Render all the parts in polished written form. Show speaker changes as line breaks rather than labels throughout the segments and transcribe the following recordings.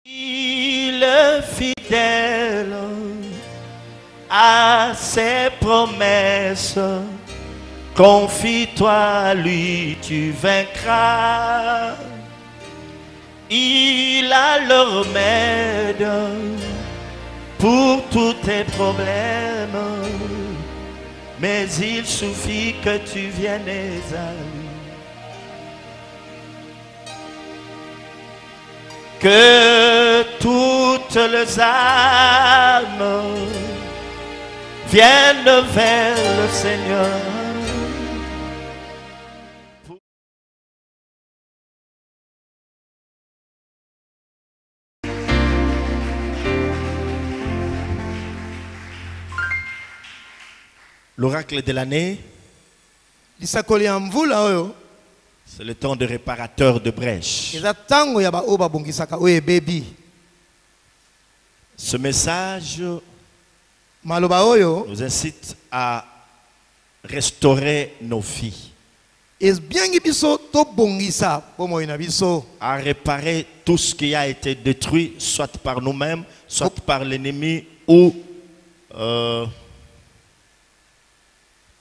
Il est fidèle à ses promesses. Confie-toi à lui, tu vaincras. Il a le remède pour tous tes problèmes. Mais il suffit que tu viennes à lui. Que toutes les âmes viennent vers le Seigneur. L'oracle de l'année, c'est le temps de réparateur de brèche. Ce message nous incite à restaurer nos vies, à réparer tout ce qui a été détruit, soit par nous-mêmes, soit par l'ennemi ou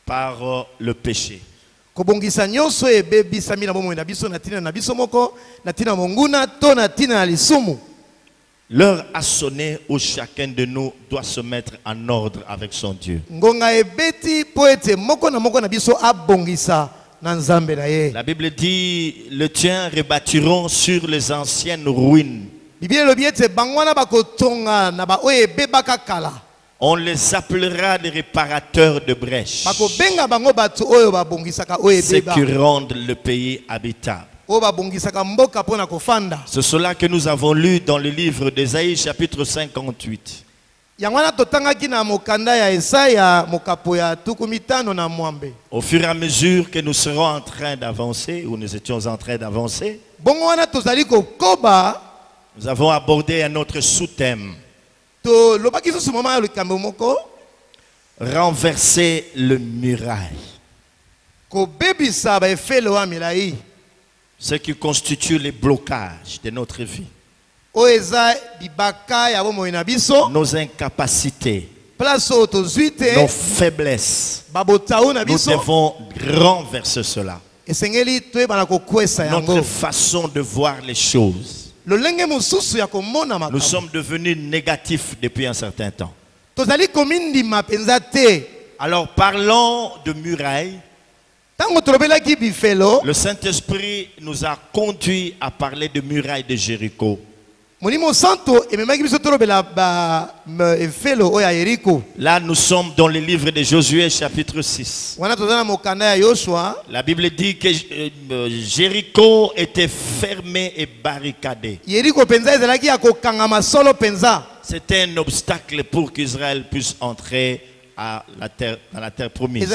par le péché. L'heure a sonné où chacun de nous doit se mettre en ordre avec son Dieu. La Bible dit, les tiens rebâtiront sur les anciennes ruines. On les appellera des réparateurs de brèches, ceux qui rendent le pays habitable. C'est cela que nous avons lu dans le livre d'Ésaïe chapitre 58. Au fur et à mesure que nous serons en train d'avancer, ou nous étions en train d'avancer, nous avons abordé un autre sous-thème. Renverser le muraille. Ce qui constitue les blocages de notre vie. Nos incapacités, nos faiblesses. Nous devons renverser cela. Notre façon de voir les choses. Nous sommes devenus négatifs depuis un certain temps. Alors parlons de murailles. Le Saint-Esprit nous a conduits à parler de murailles de Jéricho. Là, nous sommes dans le livre de Josué, chapitre 6. La Bible dit que Jéricho était fermé et barricadé. C'était un obstacle pour qu'Israël puisse entrer dans la terre promise.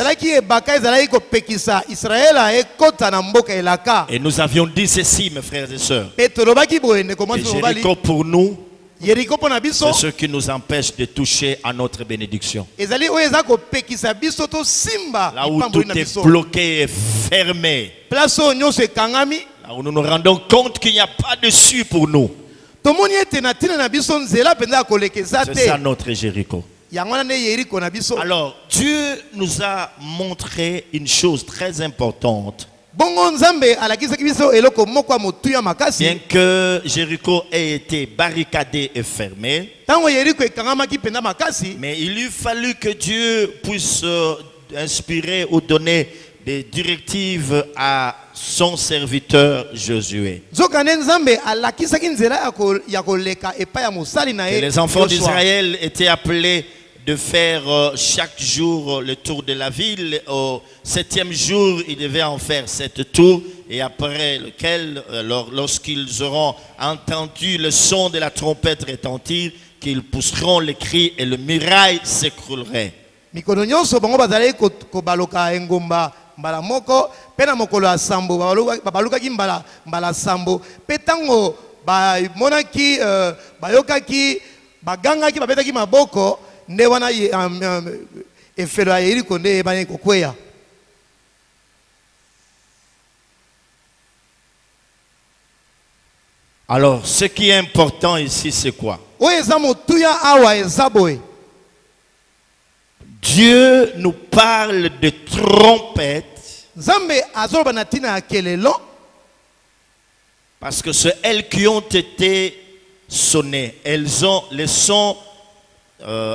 Et nous avions dit ceci, mes frères et sœurs. Jéricho pour nous, c'est ce qui nous empêche de toucher à notre bénédiction. Là où tout est bloqué et fermé, là où nous nous rendons compte qu'il n'y a pas d'issue pour nous, c'est ça notre Jéricho. Alors, Dieu nous a montré une chose très importante. Bien que Jéricho ait été barricadé et fermé, mais il eût fallu que Dieu puisse inspirer ou donner des directives à son serviteur Josué. Et les enfants d'Israël étaient appelés de faire chaque jour le tour de la ville. Au 7e jour, ils devaient en faire 7 tours. Et après lequel, lorsqu'ils auront entendu le son de la trompette retentir, qu'ils pousseront les cris et le muraille s'écroulerait.
mbala moko pena mokolo ya sambo babalukaki mbala sambo petango bamonaki bayokaki bagangaki babetaki maboko nde wana efelo ya Yeriko nde ebani kokweya.
Alors, ce qui est important ici, c'est quoi?
oyo eza motuya awa eza boye.
Dieu nous parle de trompettes
Nzambe azoloba na tina ya kelelo
parce que c'est elles qui ont été sonnées. Les sons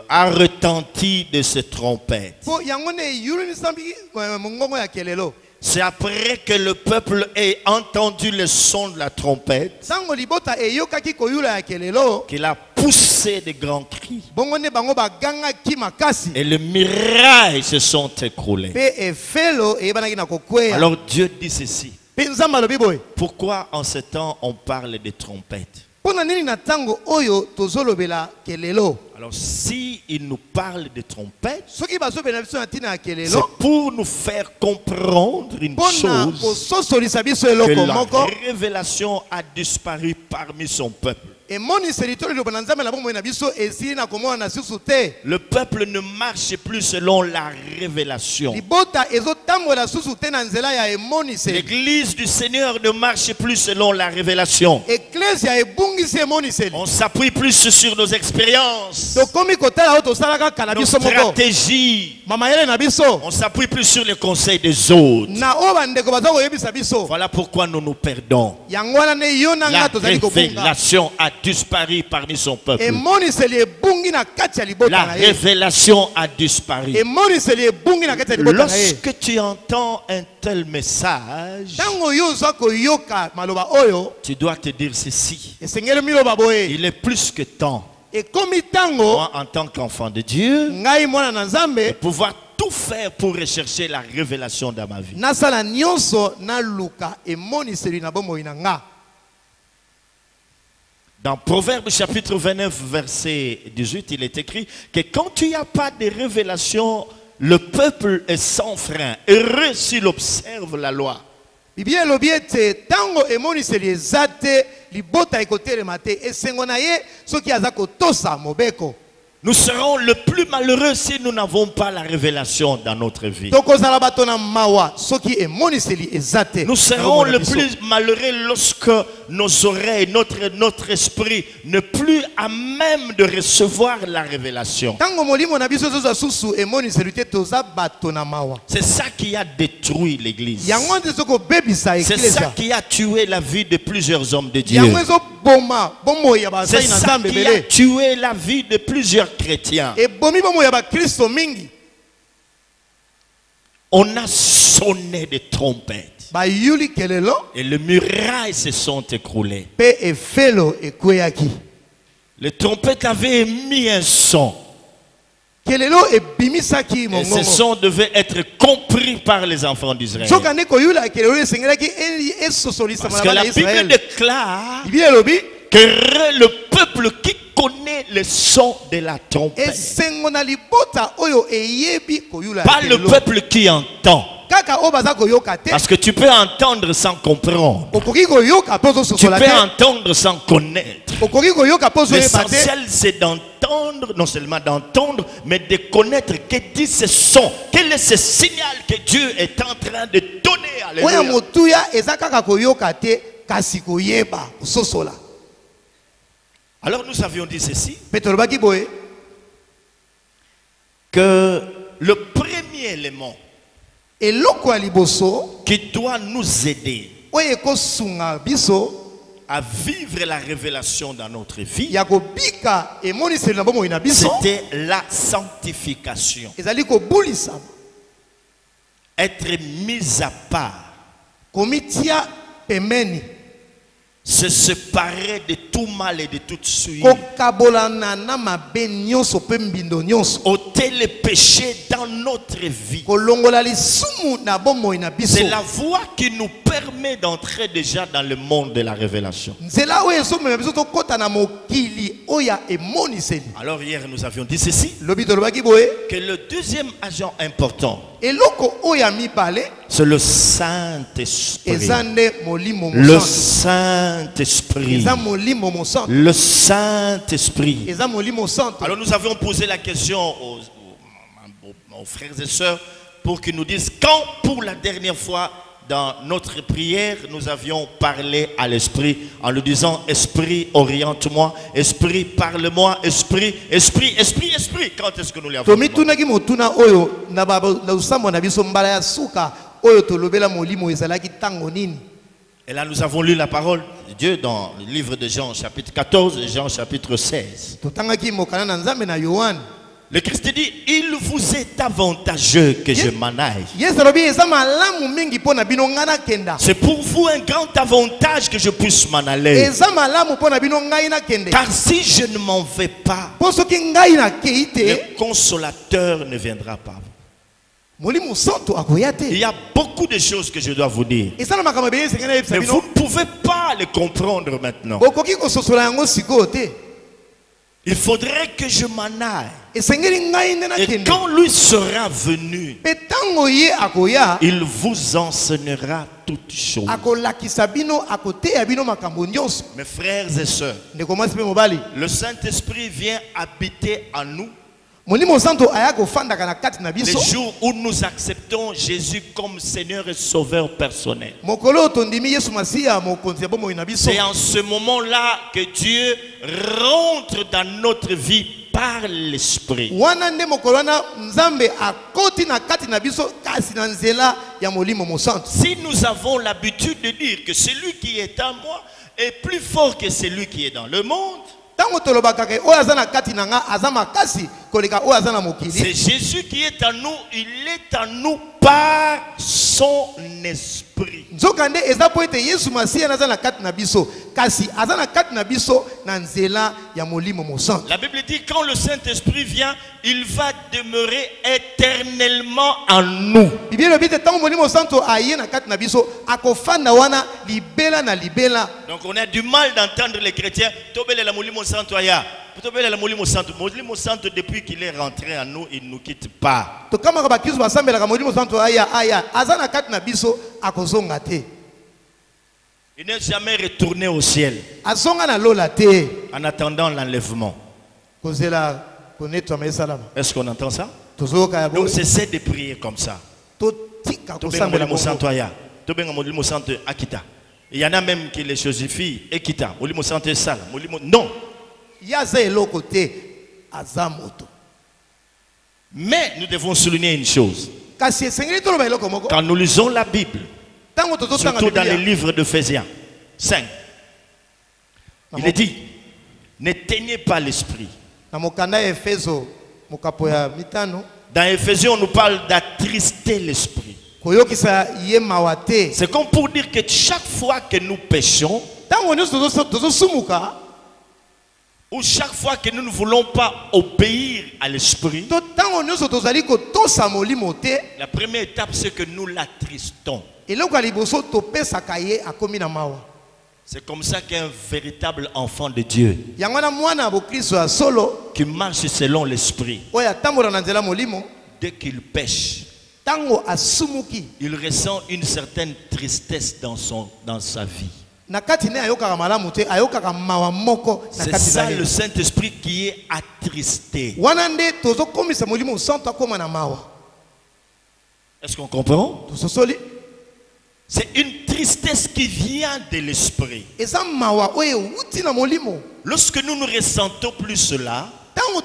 a retenti de ces trompettes.
po yango ne yulu ni sambi mongongo ya kelelo.
C'est après que le peuple ait entendu le son de la trompette
Sango libota eyokaki koyula ya kelelo
qu'il a poussé de grands cris.
bongo ne bango bagangaki makasi
Et les mirailles se sont écroulés.
pe efelo eyebanaki na kokweya.
Alors Dieu dit ceci.
Pe nzambe alobi boye
Pourquoi en ce temps on parle de trompettes?
mpona nini na ntango oyo tozolobela kelelo.
Alors si il nous parle de trompettes,
Soki bazobela biso na tina ya
c'est
kelelo
pour nous faire comprendre une
mpona
chose,
kososolisa biso
que
eloko
la
moko
révélation a disparu parmi son peuple.
emoniseli to liloba na nzambe na bomoi na biso esili na komona na susu te.
Le peuple ne marche plus selon la révélation.
Libota ezotambola susu te na nzela ya emoniseli.
L'église du Seigneur ne marche plus selon la révélation.
Eklesia ebungisi emoniseli.
On s'appuie plus sur nos expériences,
Tokomi kotala oyo tosalaka kala
nos
biso moko.
stratégies.
Mamayele na biso
On s'appuie plus sur les conseils des autres.
na oyo bandeko baza koyebisa biso.
Voilà pourquoi nous nous perdons.
Yango wana ne yo na
La
nga tozali kobunga.
révélation a disparu parmi son peuple.
Emoniseli ebungi na kati ya libota
La
na ye.
révélation a disparu.
Emoniseli ebungi na kati ya libota na ye.
Lorsque tu entends un tel message,
Tango yo ozwa koyoka maloba oyo
tu dois te dire ceci.
esengeli miloba boye.
Il est plus que temps,
Ekomi tango
moi en tant qu'enfant de Dieu,
ngai mwana na
de
Nzambe
pouvoir tout faire pour rechercher la révélation dans ma vie.
nasala nyonso naluka emoniseli na bomoi na nga.
Dans Proverbe chapitre 29, verset 18, il est écrit que quand il n'y a pas de révélation, le peuple est sans frein. Heureux s'il observe la loi.
Biblia elobi ete tango emoniseli eza te libota ekotelema te esengo na ye soki aza kotosa mobeko.
Nous serons le plus malheureux si nous n'avons pas la révélation dans notre vie.
Tokozala bato na mawa soki emoniseli eza te.
Nous serons le plus malheureux lorsque nos oreilles, notre esprit ne plus à même de recevoir la révélation.
Tango molimo na biso ezozwa susu emoniseli te toza bato na mawa.
C'est ça qui a détruit l'église.
Yango nde soko bebisa
C'est ça
eklesia.
qui a tué la vie de plusieurs hommes de Dieu.
Yango ezoboma bomoi ya
C'est
basali na
ça
Nzambe
qui a
ebele.
tué la vie de plusieurs chrétiens.
Ebomi bomoi ya bakristo mingi.
On a sonné des trompettes
Bayuli kelelo
et les murailles se sont écroulées.
pe efelo ekweyaki.
Les trompettes avaient émis un son.
Kelelo ebimisaki
Et ce
mongongo.
son devait être compris par les enfants d'Israël.
Soka ne koyula kelelo esengelaki esosolisa
Parce que
mwana
la
ya
Bible
Israël.
déclare
Biblia elobi
que le peuple qui connaît le son de la trompette,
esengo na libota oyo eyebi koyula
pas le
kelelo.
peuple qui entend.
Kaka oyo baza koyoka te.
Parce que tu peux entendre sans comprendre.
Okoki koyoka po
Tu
ozososola
peux
te.
entendre sans connaître.
Okoki koyoka po ozoyeba te.
L'essentiel, c'est d'entendre, non seulement d'entendre, mais de connaître que dit ce son. Quel est ce signal que Dieu est en train de donner.
Oya
Alléluia.
motuya eza kaka koyoka te kasi koyeba kososola.
Alors nous avions dit ceci,
Pe tolobaki boye
que le premier élément
eloko ya liboso
qui doit nous aider
oyo ekosunga biso
à vivre la révélation dans notre vie,
ya kobika emoniseli na bomoi na biso
c'était la sanctification.
ezali kobulisama,
Être mis à part,
komitia pembeni,
se séparer de tout mal et de toute suite,
kokabolana na mabe nyonso pe mbindo nyonso,
ôter les péchés dans notre vie.
kolongola lisumu na bomoi na biso.
C'est la voie qui nous permet d'entrer déjà dans le monde de la révélation.
Nzela oyo esomema biso tokota na mokili oya emoniseli.
Alors hier nous avions dit ceci,
Lobi tolobaki boye
que le deuxième agent important,
eloko oyo mibale
c'est le Saint-Esprit.
eza nde molimo
Le
mosantu.
Saint-Esprit.
Eza molimo mosantu.
Le Saint-Esprit.
Eza molimo santu.
Alors nous avions posé la question aux frères et sœurs pour qu'ils nous disent quand pour la dernière fois dans notre prière, nous avions parlé à l'Esprit en lui disant, Esprit, oriente-moi, Esprit, parle-moi, Esprit, Esprit, Esprit, Esprit. Quand est-ce que nous l'avons demandé? Et là, nous avons lu la parole de Dieu dans le livre de Jean, chapitre 14 et Jean, chapitre 16. Le Christ dit, il vous est avantageux que je m'en aille. C'est pour vous un grand avantage que je puisse m'en aller. Car si je ne m'en vais pas, le consolateur ne viendra pas. Il y a beaucoup de choses que je dois vous dire. Mais vous ne pouvez pas les comprendre maintenant. Il faudrait que je m'en aille. Et quand lui sera venu, il vous enseignera toutes choses. Mes frères et sœurs, le Saint-Esprit vient habiter en nous les jours où nous acceptons Jésus comme Seigneur et Sauveur personnel. C'est en ce moment-là que Dieu rentre dans notre vie par l'Esprit. Si nous avons l'habitude de dire que celui qui est en moi est plus fort que celui qui est dans le monde, c'est Jésus qui est en nous, il est en nous par son esprit. La Bible dit quand le Saint-Esprit vient, il va demeurer éternellement en nous. Donc on a du mal d'entendre les chrétiens. Depuis qu'il est rentré en nous, il ne nous quitte pas. Il n'est jamais retourné au ciel en attendant l'enlèvement. Est-ce qu'on entend ça? Donc cessez de prier comme ça. Il y en a même qui les chosifient et qui t'a. Non. Mais nous devons souligner une chose. Quand nous lisons la Bible, surtout dans les livres d'Éphésiens 5, il est dit, n'éteignez pas l'esprit. Dans Éphésiens, on nous parle d'attrister l'esprit. C'est comme pour dire que chaque fois que nous péchons, ou chaque fois que nous ne voulons pas obéir à l'esprit, la première étape c'est que nous l'attristons. C'est comme ça qu'un véritable enfant de Dieu qui marche selon l'esprit, dès qu'il pêche, il ressent une certaine tristesse dans sa vie. C'est ça le Saint-Esprit qui est attristé. Est-ce qu'on comprend? C'est une tristesse qui vient de l'esprit. Lorsque nous ne ressentons plus cela, nous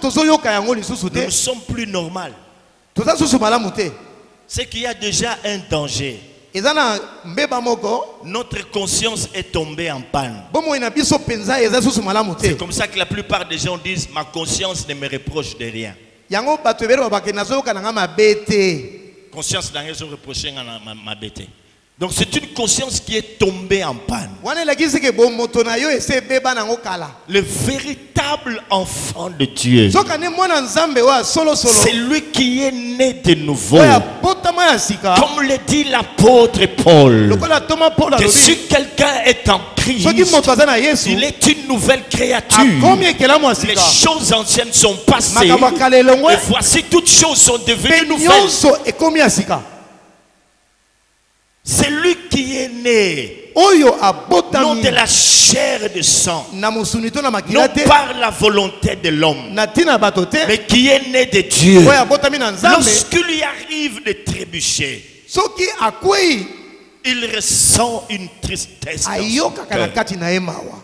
ne sommes plus normaux. C'est qu'il y a déjà un danger. Notre conscience est tombée en panne. C'est comme ça que la plupart des gens disent ma conscience ne me reproche de rien. Conscience n'a rien reproché à ma bête. Donc c'est une conscience qui est tombée en panne. Le véritable enfant de Dieu, c'est lui qui est né de nouveau. Comme le dit l'apôtre Paul, que si quelqu'un est en Christ, il est une nouvelle créature. Les choses anciennes sont passées et voici toutes choses sont devenues nouvelles. C'est lui qui est né, non de la chair et de sang, non par la volonté de l'homme, mais qui est né de Dieu. Lorsqu'il lui arrive de trébucher, il ressent une tristesse dans son
ayokaka na
cœur.
kati na ye mawa.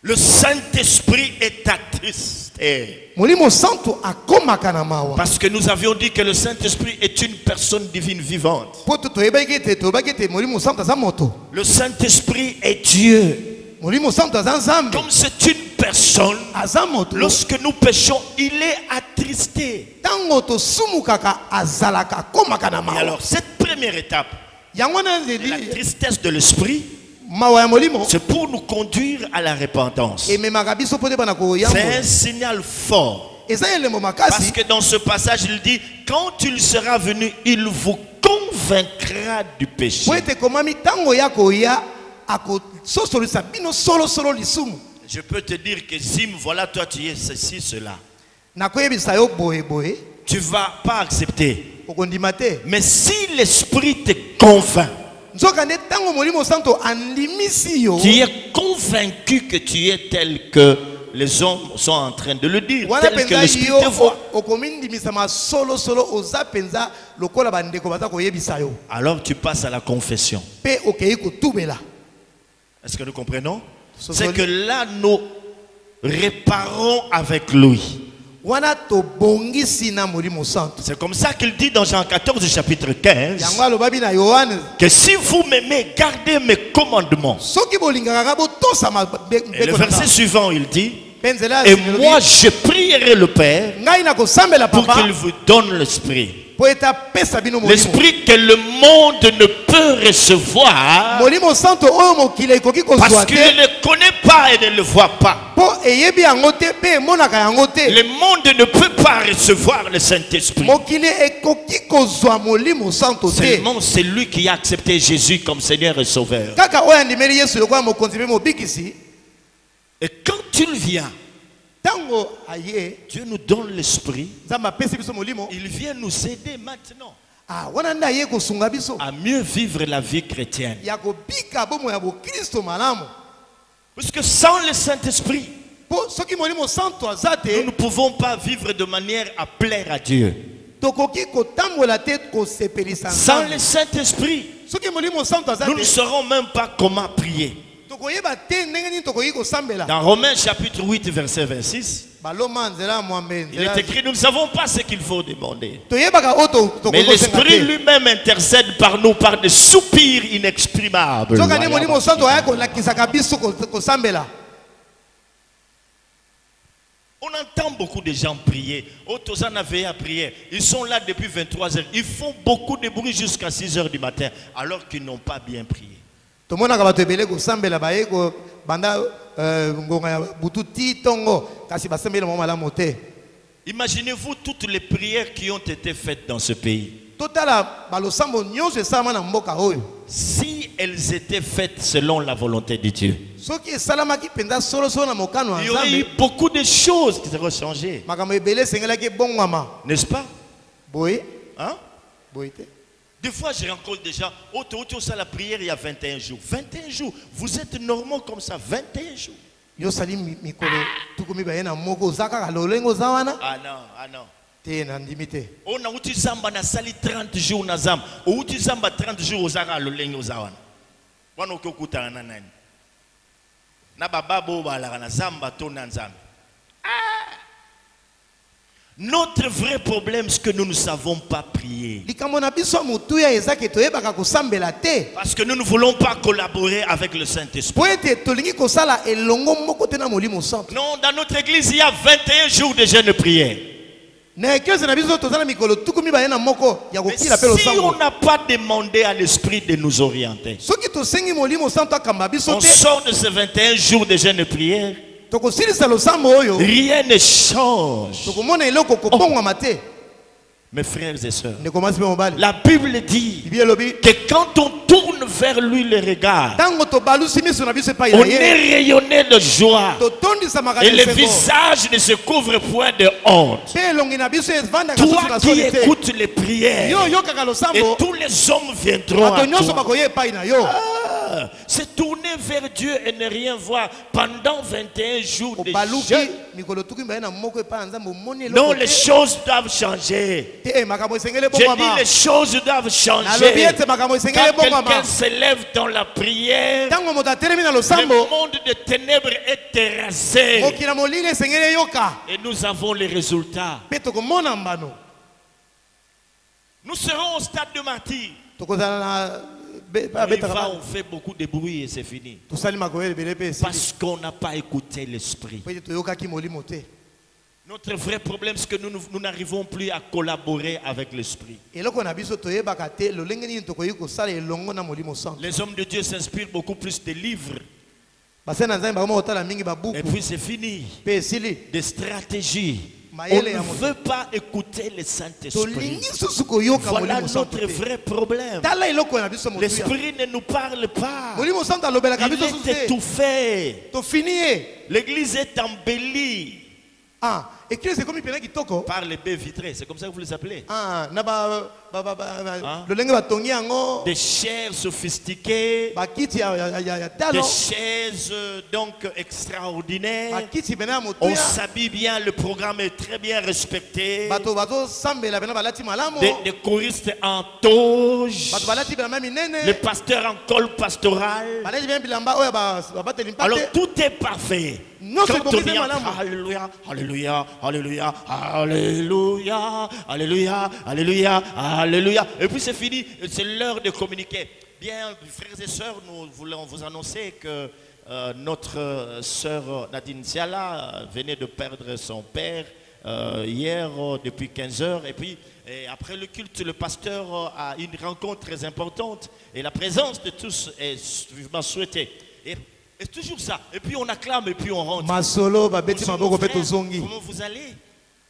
Le Saint-Esprit est attristé.
Molimo santo akomaka na mawa.
Parce que nous avions dit que le Saint-Esprit est une personne divine vivante.
Po toyebaki ete molimo santo aza moto.
Le Saint-Esprit est Dieu.
Molimo santo aza nzambe.
Comme c'est une personne,
Aza moto.
lorsque nous péchons, il est attristé.
Tango tosumukaka azalaka akomaka na
Et
mawa.
alors, cette première étape,
Yango na
la
nzeli
tristesse de l'esprit,
mawa ya molimo.
c'est pour nous conduire à la repentance.
Ememaka biso po te bana
C'est un
koyambola.
signal fort.
Eza elembo
Parce
makasi.
que dans ce passage, il dit, quand il sera venu, il vous convaincra du péché.
Po ete komami tango ya koya akososolisa bino solo lisumu.
Je peux te dire que Zim, voilà, toi tu es ceci, cela.
Nakoyebisa yo boye boye.
Tu ne vas pas accepter.
Okondima te.
Mais si l'esprit te convainc,
Nzoka nde tango molimo santo andimisi yo.
tu es convaincu que tu es tel que les hommes sont en train de le dire,
Wana
tel que
penza
l'esprit
yo
te voit.
okomindimisama solo oza penza lokola bandeko baza koyebisa yo.
Alors tu passes à la confession.
Pe okei kotubela.
Est-ce que nous comprenons?
Ce
C'est
sont-
que là, nous réparons avec lui.
Wana tobongisi na molimo santo.
C'est comme ça qu'il dit dans Jean 14, chapitre 15,
Yango alobabi na Yohane.
que si vous m'aimez, gardez mes commandements.
Soki bolingaka botosama
Et le verset suivant, il dit,
Penzela
et moi je prierai le Père
ngai na kosambela
pour
papa
qu'il vous donne l'esprit.
po eta pesa bino molimo.
L'esprit que le monde ne peut recevoir
Molimo santo oyo mokili ekoki kozwa
parce qu'il
te
ne le connaît pas et ne le voit pas.
po eyebi yango te pe emonaka yango te.
Le monde ne peut pas recevoir le Saint-Esprit.
Mokili ekoki kozwa molimo santo te.
Seulement c'est lui qui a accepté Jésus comme Seigneur et Sauveur.
Kaka oyo andimeli Yesu lokola mokonzi mpe mobikisi.
Et quand il vient,
Tango aye
Dieu nous donne l'esprit.
nzambe apesi biso molimo.
Il vient nous aider maintenant
Ah wana nde aye kosunga biso
à mieux vivre la vie chrétienne.
ya kobika bomo ya bokristo malamu.
Parce que sans le Saint-Esprit,
Po soki molimo santo aza
nous
te
ne pouvons pas vivre de manière à plaire à Dieu.
tokoki kotambola te kosepelisa
Sans
nzambe.
le Saint-Esprit,
Soki molimo santo aza
nous ne
te
saurons même pas comment prier.
tokoyeba te ndenge nini tokoki kosambela.
Dans Romains chapitre 8, verset 26,
Baloma nzela mwambe
il est
nzela
écrit, nous ne savons pas ce qu'il faut demander.
toyebaka oyo
Mais
tokoki kosenga
l'Esprit
te.
lui-même intercède par nous par des soupirs inexprimables.
soki nde molimo santo aya kolakisaka biso kosambela.
On entend beaucoup de gens prier. Autosan avait à prier. Ils sont là depuis 23 heures. Ils font beaucoup de bruit jusqu'à 6 heures du matin alors qu'ils n'ont pas bien prié.
tomonaka bato ebele kosambela baye banda ngonga ya butu ti tongo kasi basambeli mwa malamu te.
Imaginez-vous toutes les prières qui ont été faites dans ce pays.
totala balosambo nyonso esalama na mboka oyo.
Si elles étaient faites selon la volonté de Dieu,
soki esalamaki mpenza solosolo na mokano
il
ya
y aurait eu
nzambe
beaucoup de choses qui seraient changées.
makambo ebele esengelaki ebongwama.
N'est-ce pas?
boye
Hein?
boye te.
Des fois, je rencontre des gens. Oh, tu as la prière il y a 21 jours. 21 jours. Vous êtes normaux comme ça. 21 jours.
yosali mikolo tuku mibale na moko oza kaka lolenge oza wana
Ah non, ah non.
te nandimi te.
On a outi zamba na sali 30 jours na zamba. Outi zamba 30 jours ozaka lolenge ozawana. Wana okokutana na nani? Na baba bo balaka na zamba to na nzambe. Notre vrai problème, c'est que nous ne savons pas prier.
likambo na biso motuya ezaki toyebaka kosambela te
Parce que nous ne voulons pas collaborer avec le Saint-Esprit.
po ete tolingi kosala elongo moko te na molimo santo.
Non, dans notre église, il y a 21 jours de jeûne et prière.
na eklese na biso tozala mikolo tuku mibale na moko ya
Mais
kokila mpe
si on
losambo.
n'a pas demandé à l'Esprit de nous orienter,
soki tosengi molimo santo akamba biso
on
te
sort de ces 21 jours de jeûne et prière,
tokosilisa losambo oyo
rien ne change.
tokomona eloko kobongwama te.
Mes frères et sœurs,
ndeko mwasi mpe mobali
la Bible dit
bibi elobi
que quand on tourne vers lui le regard,
ntango tobalusi miso na biso epai
on
na
est
ye
rayonné de joie
totondisamaka
et le
esengo
visage ne se couvre point de honte.
mpe elongi na biso evandaka susu
Toi
na
qui
soni te.
écoutes les prières,
yo oyokaka
et
losambo
tous les hommes viendront
bato
à
nyonso
toi.
bakoya epai na yo.
cœur, se tourner vers Dieu et ne rien voir pendant 21 jours de
Obaluki,
jeûne.
mikolo tuki mbaye na moko epa nzambe omoni eloko
Non,
te.
les choses doivent changer.
Te, makambo esengeli
J'ai dit
ebongwama.
les choses doivent
Nalobi
changer.
ete makambo esengeli
Quand quelqu'un
ebongwama.
se lève dans la prière,
Ntango moto atelemi na
le
losambo,
monde de ténèbres est terrassé.
mokili ya molili esengeli eyoka.
Et nous avons les résultats.
Mpe tokomona mbano.
Nous serons au stade de martyr.
Tokozala na
On y va, on fait beaucoup de bruit et c'est fini.
tosali makoyo ebele mpe esili.
Parce qu'on n'a pas écouté l'esprit.
Po ete toyokaki molimo te.
Notre vrai problème, c'est que nous n'arrivons plus à collaborer avec l'esprit.
Eloko na biso toyebaka te lolenge nini tokoki kosala elongo na molimo santo.
Les hommes de Dieu s'inspirent beaucoup plus de livres.
Base na nzambe bakoma kotala mingi
Et
babuku
puis c'est fini.
mpe esili.
Des stratégies. On
Mayele ya
ne
moto.
veut pas écouter le Saint-Esprit.
Tolingi susu koyoka
Voilà
molimo santo
notre
te.
vrai problème.
Tala eloko na biso motuya.
L'esprit ne nous parle pas.
Molimo santo alobelaka
Il
biso susu
est
te.
étouffé.
Tofini ye.
L'église est embellie
Ah, église ekomi pena kitoko.
par les baies vitrées. C'est comme ça que vous les appelez.
Ah, na
Ah.
lolenge batongi yango.
Des chairs sophistiquées.
Bakiti ya
Des
talo.
chaises donc extraordinaires.
Bakiti pena ya
On
motuya.
s'habille bien, le programme est très bien respecté.
Bato bazosambela pena balati malamu.
Des choristes en toge.
Bato balati bilamba
Le
minene.
pasteur en col pastoral.
Balati bien bilamba oyo babateli
Alors
mpate.
tout est parfait.
Non, c'est
Quand
pour
on
que
y
c'est
entre,
malamu.
alléluia, alléluia, alléluia, alléluia, alléluia, alléluia, alléluia. Et puis c'est fini, c'est l'heure de communiquer. Bien, frères et sœurs, nous voulons vous annoncer que notre sœur Nadine Siala venait de perdre son père hier depuis 15 heures. Et puis, après le culte, le pasteur a une rencontre très importante. Et la présence de tous est vivement souhaitée. Et c'est toujours ça. Et puis on acclame et puis on rentre.
Masolo babeti
Bonjour,
maboko
mon
pe
frère,
tozongi.
comment vous allez?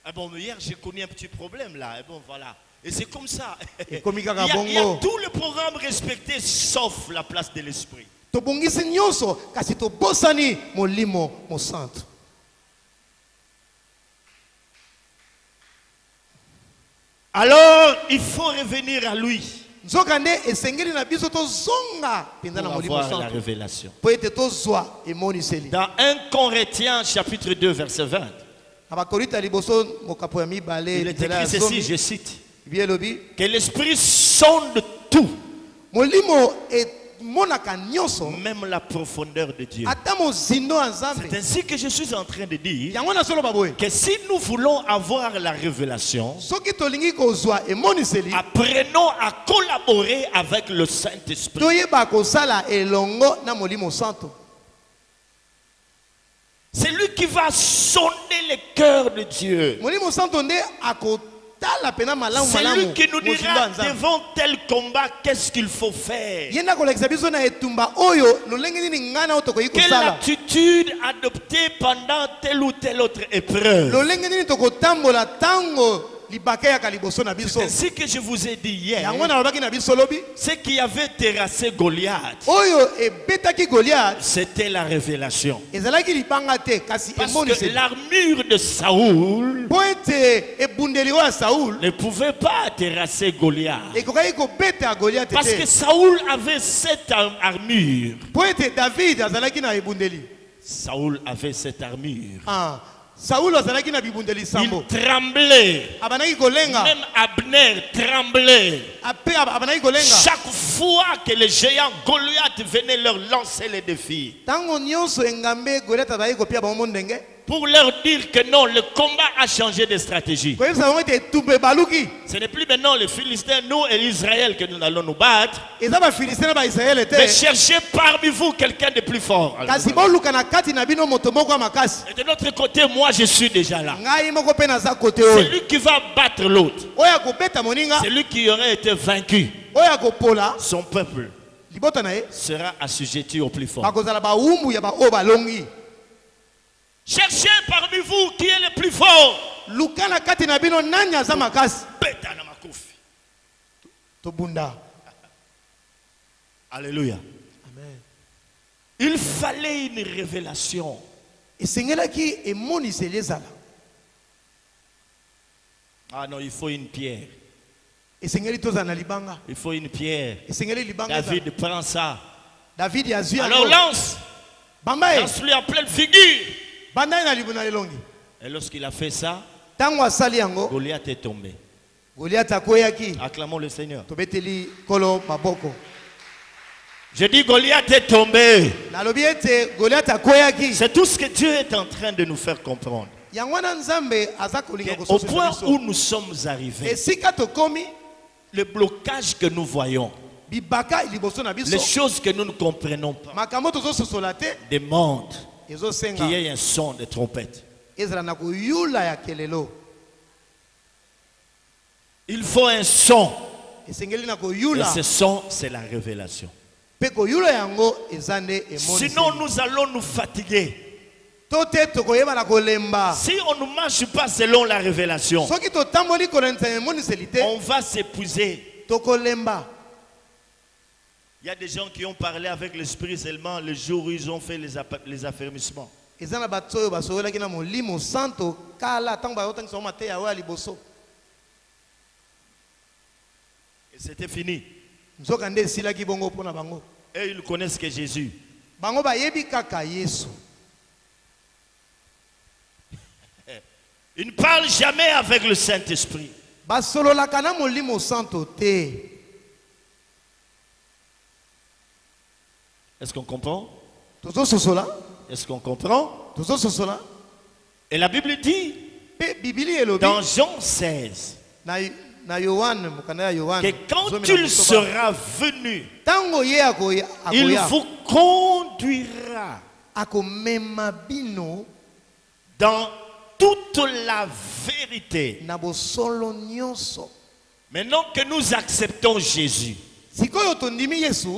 Ah bon, mais hier j'ai connu un petit problème là. Et bon, voilà. Et c'est comme ça.
Et comme
il y a tout le programme respecté sauf la place de l'esprit.
Tobongisi nyonso kasi tobosani molimo mo santo.
Alors il faut revenir à lui
Nzokande esengeli na biso tozonga penza na
pour
molimo
avoir la
santo.
révélation.
Po ete tozwa emoniseli.
Dans 1 Corinthiens chapitre 2 verset 20,
Abakorita liboso mokapo ya mibale
il est
nzela ya
écrit ceci,
zomi.
je cite,
Bielobi.
que l'esprit sonde tout,
Molimo monaka nyonso.
même la profondeur de Dieu.
Ata mozindo ya Nzambe.
C'est ainsi que je suis en train de dire
Yango na solo baboye.
que si nous voulons avoir la révélation,
Soki tolingi kozwa emoniseli.
apprenons à collaborer avec le Saint-Esprit.
Toyeba kosala elongo na molimo santo.
C'est lui qui va sonder le cœur de Dieu.
Molimo santo nde akotala pena malamu
C'est
malamu.
lui qui nous
mozindo
dira
ya Nzambe.
devant tel combat qu'est-ce qu'il faut faire.
Yenda kolekisa biso na etumba oyo lolenge nini ngana oyo tokoki
Quelle
kosala.
attitude adopter pendant telle ou telle autre épreuve.
Lolenge nini tokotambola tango libaka yaka liboso na biso.
C'est ainsi que je vous ai dit hier.
Yango na lobaki na biso lobi.
Ce qui avait terrassé Goliath,
Oyo ebetaki Goliath
c'était la révélation.
ezalaki libanga te kasi
Parce que
emoniseli.
l'armure de Saoul
Po ete ebundeli oyo ya Saul
ne pouvait pas terrasser Goliath.
ekokaki kobeta ya Goliath
Parce que
te.
Saoul avait cette armure.
Po ete David azalaki na ebundeli.
Saoul avait cette armure.
Ah, Saul azalaki na bibundeli
Il
sambo.
tremblait.
Abanaki kolenga.
Même Abner tremblait.
Ape abanaki kolenga.
Chaque fois que les géants Goliath venaient leur lancer les défis.
Tango nyonso engambe Goliath azalaki kopia bango ndenge.
Pour leur dire que non, le combat a changé de stratégie.
Koyebisa bango ete etumba ebaluki.
Ce n'est plus maintenant les Philistins, nous et l'Israël que nous allons nous battre.
Eza bafilistin na baisraele
Mais
te.
cherchez parmi vous quelqu'un de plus fort.
Kasi boluka na kati na bino moto moko ya makasi.
Et de notre côté, moi je suis déjà là.
Ngai moko pe naza kote
C'est
oyo.
lui qui va battre l'autre.
Oyo akobeta moninga.
C'est lui qui aurait été vaincu.
Oyo akopola.
Son peuple
Libota na ye.
sera assujetti au plus fort.
Bakozala baumbu ya baoyo balongi.
Cherchez parmi vous qui est le plus fort.
Luka na kati na bino nani aza makasi.
Beta na makofi.
Tobunda.
Alléluia.
Amen.
Il fallait une révélation.
Esengelaki emoniseli ezala.
Ah non, il faut une pierre.
Esengeli tozala na libanga.
Il faut une pierre.
Esengeli libanga ezala.
David prend ça.
David yazwi
Alors lance
bambaye
lui en pleine figure.
bandaye na libuna elongi.
Et lorsqu'il a fait ça,
Tango asali yango
Goliath est tombé.
Goliath akoyaki
Acclamons le Seigneur.
tobeteli kolo maboko.
Je dis Goliath est tombé.
Nalobi ete Goliath akoyaki.
C'est tout ce que Dieu est en train de nous faire comprendre.
Yango wana Nzambe aza kolinga
Au
kososo
point
biso.
où nous sommes arrivés,
Esika tokomi
le blocage que nous voyons,
bibaka liboso na biso.
les choses que nous ne comprenons pas,
Makambo tozososola te
demandent
ezosenga
qu'il y ait un son de trompette.
ezala na koyula ya kelelo.
Il faut un son.
Esengeli na
Et
koyula.
ce son, c'est la révélation.
Pe koyula yango ezande emoni.
Sinon, nous allons nous fatiguer.
Tote tokoyeba na kolemba.
Si on ne marche pas selon la révélation,
Soki totamboli kolenta emoni selite
on va s'épuiser.
tokolemba.
Il y a des gens qui ont parlé avec l'esprit seulement le jour où ils ont fait les affermissements.
Ezana batsoyo basoyelaki na molimo santo kala tango bayotangisa o mateya oyo ya liboso.
Et c'était fini.
Nzoka nde esilaki bongo mpona bango.
Et ils connaissent que Jésus.
Bango bayebi kaka Yesu.
Ils ne parlent jamais avec le Saint-Esprit.
Basololaka na molimo santo te.
Est-ce qu'on comprend?
Tozososola.
Est-ce qu'on comprend?
Tozososola.
Et la Bible dit,
Pe Bibili elobi
dans Jean 16,
na Yohane mokanda ya Yohane.
que quand il sera venu,
Tango ye akoya
il vous conduira
akomema bino
dans toute la vérité.
na bosolo nyonso.
Maintenant que nous acceptons Jésus,
Sikoyo tondimi Yesu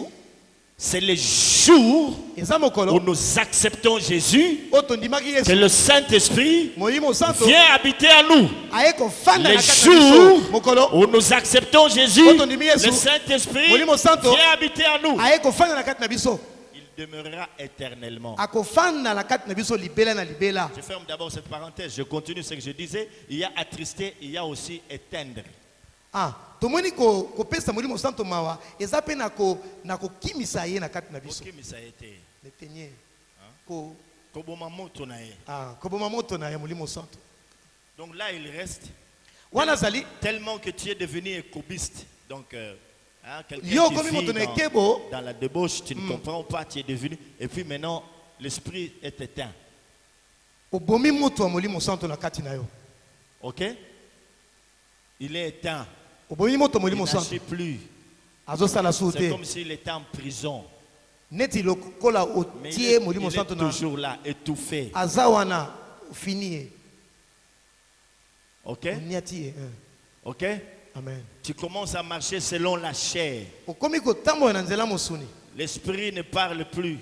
c'est le jour
eza
où
mokolo
nous acceptons Jésus,
o tondimaki
que
Yesu
le Saint-Esprit
molimo santo
vient habiter à nous.
aye kofanda
Le
na kati na
jour
biso mokolo
où nous acceptons Jésus,
Otondimi Yesu,
le Saint-Esprit
Molimo Santo,
vient habiter à nous.
aye kofanda na kati na biso
Il demeurera éternellement.
akofanda na kati na biso libela na libela.
Je ferme d'abord cette parenthèse. Je continue ce que je disais. Il y a attrister, il y a aussi éteindre.
Tomoni kopesa molimo santo mawa eza pe na kokimisa ye na kati na biso.
Ça a été.
Letenye
Koboma moto na ye.
koboma moto na ye molimo santo
Donc là, il reste
wana zali
tellement que tu es devenu écobiste. Donc, quelqu'un
yo
qui
komi
vit
moto na ekebo
dans la débauche, tu ne comprends pas, tu es devenu. Et puis maintenant, l'esprit est éteint.
obomi moto ya molimo santo na kati na yo.
Ok? Il est éteint.
Obomi moto
Il
molimo santo
n'agit plus.
azosala
C'est
sute
comme s'il était en prison.
neti lokola
Mais
otie molimo
il
santo
est
na
toujours là, étouffé.
aza wana ofini ye
Ok?
oniati ye.
Ok?
Amen.
Tu commences à marcher selon la chair.
Okomi kotambola na nzela mosuni
L'esprit ne parle plus.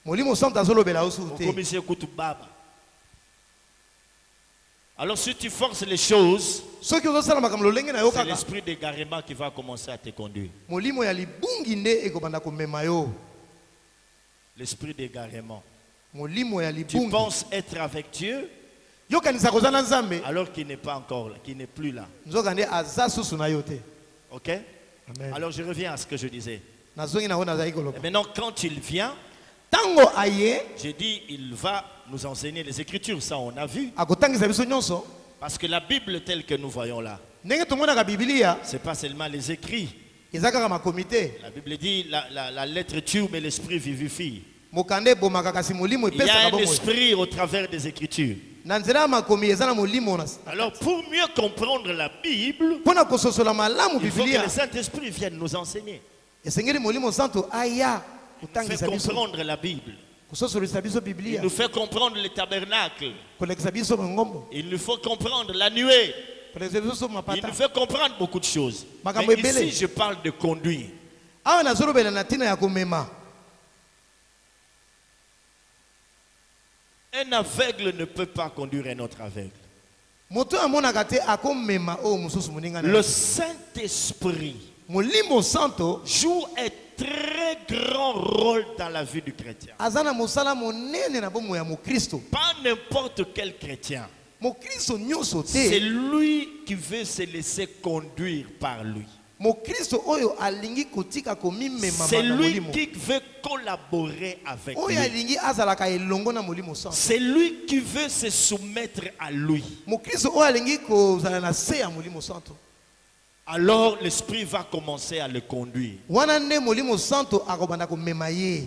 molimo santo azolobela yo su te.
Comme c'est Kutubaba. Alors si tu forces les choses,
soki ozosala makambo lolenge na yo
c'est
kaka
l'esprit d'égarement qui va commencer à te conduire.
molimo ya libungi nde ekobanda komema yo.
L'esprit d'égarement.
Molimo ya
Tu
libungi
penses être avec Dieu
yokanisa koza na nzambe
alors qu'il n'est pas encore là, qu'il n'est plus là.
nzoka nde aza susu na yo te.
Ok?
Amen.
Alors je reviens à ce que je disais.
nazongi nango nazali
Et
koloba
maintenant, quand il vient,
ntango aye
j'ai dit, il va nous enseigner les Écritures. Ça, on a vu.
akotangisa biso nyonso
Parce que la Bible telle que nous voyons là,
ndenge tomonaka bibilia
ce n'est pas seulement les écrits.
eza kaka makomi te.
La Bible dit, la lettre tue, mais l'esprit vivifie.
mokanda ebomaka kasi molimo
Il y a
epesaka
un
bomoi.
esprit au travers des Écritures.
na nzela ya makomi eza na molimo
Alors, pour mieux comprendre la Bible,
mpona kososola malamu
il faut que
bibilia
le Saint-Esprit vienne nous enseigner.
esengeli molimo santo aya
Il nous
kotangisa
fait
biso
comprendre la Bible.
kososolisa biso
Il
biblia
nous fait comprendre le tabernacle.
kolekisa biso mongombo
Il nous faut comprendre la nuée.
kolekisa biso
Il
mapata
nous fait comprendre beaucoup de choses.
Makambo
Mais
ebele.
ici, je parle de conduire.
awa nazolobela na ntina ya komema.
Un aveugle ne peut pas conduire un autre aveugle.
moto amonaka te akomema oyo mosusu moninga na
Le
ye.
Saint-Esprit
molimo santo
joue un très grand rôle dans la vie du chrétien.
aza na mosala monene na bomoi ya mokristo.
Pas n'importe quel chrétien.
mokristo nyonso
C'est
te
lui qui veut se laisser conduire par lui.
mokristo oyo alingi kotika komimema
C'est
na
lui
molimo
qui veut collaborer avec
oyo
lui.
alingi azalaka elongo na molimo santo
C'est lui qui veut se soumettre à lui.
mokristo oyo alingi kozala na se ya molimo santo
Alors l'Esprit va commencer à le conduire.
wana nde molimo santo akobanda komema ye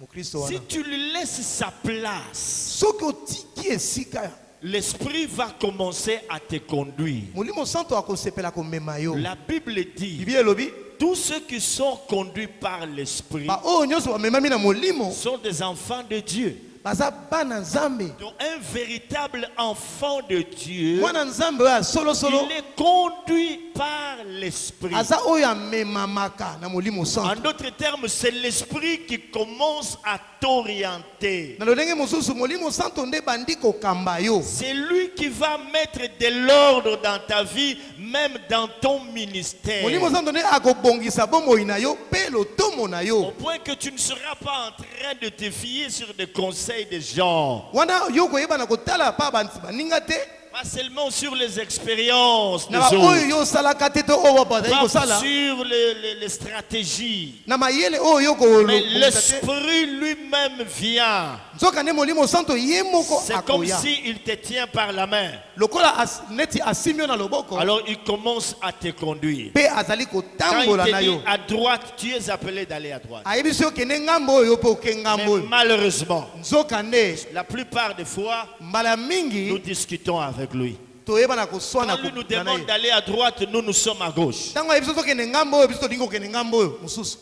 mokristo
Si
wana
tu lui laisses sa place,
soki otiki esika
l'Esprit va commencer à te conduire.
molimo santo akosepela komema yo
La Bible dit,
bible elobi
tous ceux qui sont conduits par l'Esprit
baoyo nyonso bamemami na molimo
sont des enfants de Dieu.
baza bana nzambe
Donc un véritable enfant de Dieu,
mwana nzambe oyo asolosolo
il est conduit par l'Esprit.
aza oyo amemamaka na molimo
En
santo
d'autres termes, c'est l'Esprit qui commence à t'orienter.
na lolenge mosusu molimo santo nde bandi kokamba yo
C'est lui qui va mettre de l'ordre dans ta vie, même dans ton ministère.
molimo santo nde akobongisa bomoi na yo mpe lotomo na
Au
yo
point que tu ne seras pas en train de te fier sur des conseils des gens.
wana yo koyeba na kotala pa baninga te
Pas seulement sur les expériences des
na baoyo
autres.
yo osalaka te to oyo bazali
Pas
kosala
sur les stratégies.
na mayele oyo yo
Mais
kobongisa te
l'Esprit lui-même vient.
nzoka nde molimo santo ye moko
C'est comme
akoya
s'il te tient par la main.
lokola neti asimbi yo na loboko
Alors il commence à te conduire.
mpe azali
Quand il
kotambola na
te dit
yo
à droite, tu es appelé d'aller à droite.
ayebi so okende ngambo oyo mpe oke ngambo
Mais
oyo
malheureusement,
nzoka nde
la plupart des fois,
mbala
nous
mingi
discutons avec lui.
toyeba na koswana
Quand lui nous
na
demande
ye
d'aller à droite, nous sommes à gauche.
ntango ayebi so tokende ngambo oyo biso tolingi kokende ngambo oyo mosusu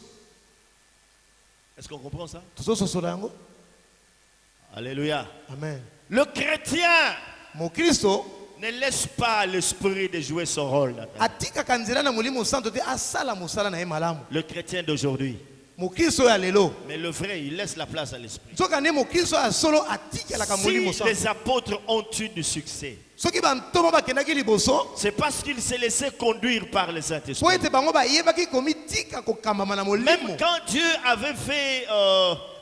Est-ce qu'on comprend ça?
tozososola yango
Alléluia.
amen
Le chrétien
mokristo
ne laisse pas l'esprit de jouer son rôle. dans ta vie.
atikaka nzela na molimo santo te asala mosala na ye malamu
Le chrétien d'aujourd'hui.
mokristo oyo ya lelo
Mais le vrai, il laisse la place à l'esprit.
nzoka nde mokristo oyo ya solo atikelaka molimo
Si
santo
les apôtres ont eu du succès,
soki bantoma bakendaki liboso
c'est parce qu'ils se laissaient conduire par le
po
Saint-Esprit.
ete bango bayebaki komitika kokambama na molimo
Même quand Dieu